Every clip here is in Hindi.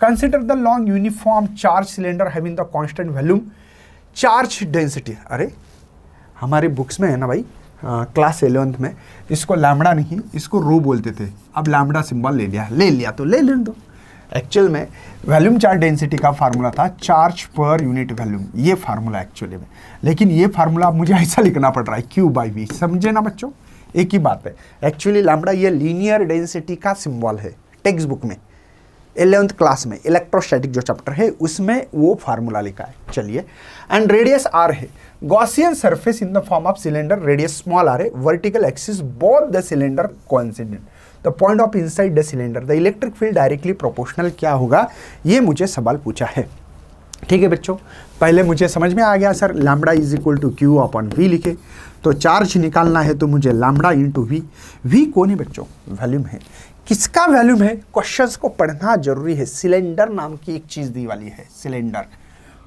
Consider the long uniform charge cylinder having the constant volume charge density. अरे हमारे बुक्स में है ना भाई, क्लास 11th में इसको लैम्बडा नहीं, इसको रो बोलते थे, अब लैम्बडा सिंबल ले लिया तो ले लेने दो। एक्चुअल में वॉल्यूम चार्ज डेंसिटी का फार्मूला था चार्ज पर यूनिट वॉल्यूम, ये फार्मूला एक्चुअली में, लेकिन ये फार्मूला मुझे ऐसा लिखना पड़ रहा है Q/V, समझे ना बच्चों, एक ही बात है। एक्चुअली लैम्बडा ये लीनियर डेंसिटी का सिंबल है, टेक्स्ट बुक में 11th क्लास में इलेक्ट्रोस्टैटिक जो चैप्टर है उसमें वो फार्मूला लिखा है। चलिए, एंड रेडियस r है, Gaussian surface in the form of cylinder, radius small r है, vertical axis both the cylinder coincident, the point of inside the cylinder, the electric field directly proportional क्या होगा, ये मुझे सवाल पूछा है। ठीक है बच्चों, पहले मुझे समझ में आ गया sir lambda is equal to Q/V लिखे, तो चार्ज निकालना है तो मुझे लैम्बडा इंटू वी, वी कौन है बच्चों, वॉल्यूम है। किसका वॉल्यूम है, क्वेश्चंस को पढ़ना जरूरी है। सिलेंडर नाम की एक चीज दी वाली है, सिलेंडर,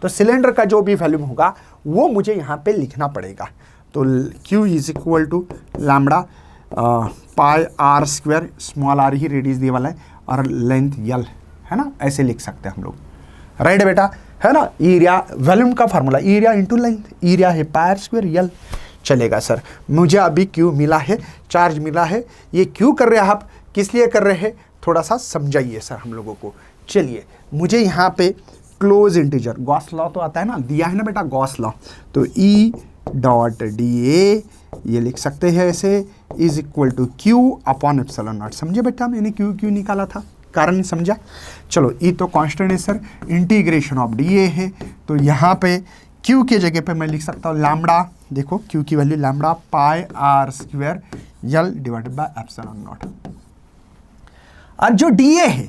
तो सिलेंडर का जो भी वॉल्यूम होगा वो मुझे यहाँ पे लिखना पड़ेगा। तो Q is equal to lambda pi r square, small r ही रेडियस दिए वाला है, और लेंथ L है ना, ऐसे लिख सकते हैं हम लोग, राइट बेटा, है ना। एरिया वॉल्यूम का formula area into length, area है पाई r स्क्वायर L, चलेगा सर। मुझे अभी Q मिला है, चार्ज मिला है, ये क्यों कर रहे हैं आप, किस लिए कर रहे हैं, थोड़ा सा समझाइए सर हम लोगों को। चलिए, मुझे यहाँ पे क्लोज इंटीजर, गॉस लॉ तो आता है ना, दिया है ना बेटा गॉस लॉ, तो E.dA ये लिख सकते हैं ऐसे, इज इक्वल टू Q/ε0। समझे बेटा, मैंने क्यों निकाला था, कारण समझा। चलो, E तो कांस्टेंट है सर, इंटीग्रेशन ऑफ dA है, तो यहाँ पे Q के जगह पे मैं लिख सकता हूँ लैम्बडा, देखो Q की value lambda pi r square L divided by ε0। और जो dA है,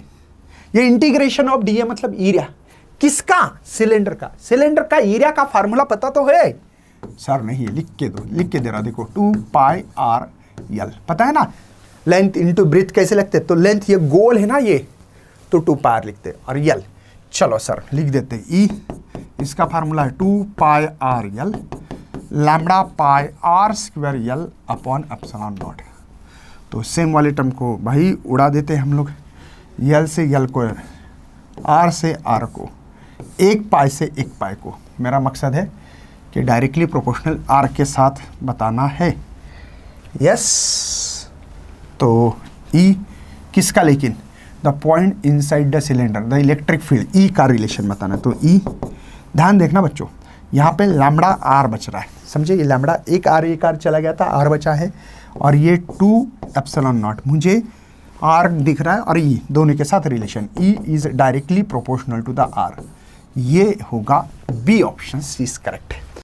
ये इंटीग्रेशन ऑफ dA मतलब एरिया, किसका, सिलेंडर का। सिलेंडर का एरिया का फार्मूला पता तो है सर, नहीं लिख के दे रहा, देखो 2 पाई r L, पता है ना। लेंथ इंटू ब्रीथ कैसे लिखते, तो लेंथ ये गोल है ना ये, तो 2 पाई r लिखते, और L, चलो सर लिख देते E, इसका फार्मूला है 2 पाई r L lambda pi r square L upon ε0। तो सेम वाले टर्म को भाई उड़ा देते हैं हम लोग, L से L को, R से R को, 1 पाई से 1 पाई को। मेरा मकसद है कि डायरेक्टली प्रोपोर्शनल R के साथ बताना है, यस। तो E किसका, लेकिन the point inside the cylinder, the electric field, E का रिलेशन बताना। तो E, ध्यान देखना बच्चों, यहाँ पे लैम्बडा R बच रहा है, समझे, ये लैम्बडा एक R चला गया था, R बचा है, और ये 2ε0 मुझे R दिख रहा है, और E दोनों के साथ relation, E is directly proportional to the R, ये होगा बी ऑप्शन इज करेक्ट।